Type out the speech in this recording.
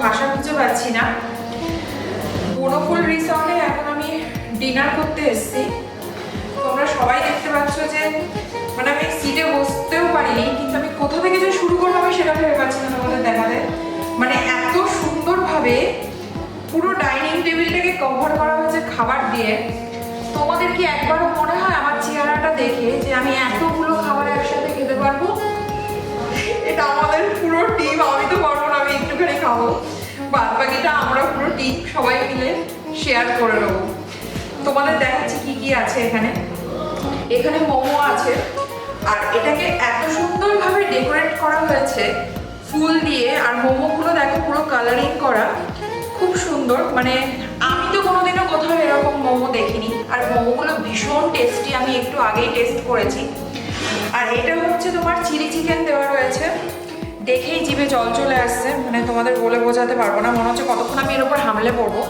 ভাষা খুঁজে পাচ্ছি না। বনফুল রিসর্টে এখন আমি ডিনার করতে এসেছি। তোমরা সবাই দেখতে পাচ্ছ যে মানে আমি সিটে বসতেও পারিনি, কিন্তু আমি কোথা থেকে যে শুরু করবো আমি সেটা ভেবে পাচ্ছি না তোমাদের দেখাতে। মানে এত সুন্দরভাবে পুরো ডাইনিং টেবিলটাকে কভার করা হয়েছে খাবার দিয়ে। তোমাদের কি একবারও মনে হয় আমার চেহারাটা দেখে যে আমি এতগুলো খাবার একসাথে খেতে পারবো? এটা আমাদের পুরো টিম, আমি তো পারবো না, আমি একটুখানি খাবো, বাদ বাকিটা আমরা পুরো টিম সবাই মিলে শেয়ার করে নেবো। তোমাদের দেখাচ্ছি কি কি আছে এখানে। এখানে মোমো আছে, আর এটাকে এত সুন্দরভাবে ডেকোরেট করা হয়েছে ফুল দিয়ে। আর মোমোগুলো দেখো পুরো কালারিং করা, খুব সুন্দর। মানে আমি তো কোনোদিনও কোথাও এরকম মোমো দেখিনি। আর মোমোগুলো ভীষণ টেস্টি, আমি একটু আগেই টেস্ট করেছি। আর এটা হচ্ছে তোমার চিলি চিকেন দেওয়া রয়েছে, দেখেই জিভে জল চলে আসছে, মানে তোমাদের বলে বোঝাতে পারবো না, মনে হচ্ছে কতক্ষণ আমি এর উপর হামলে পড়বো।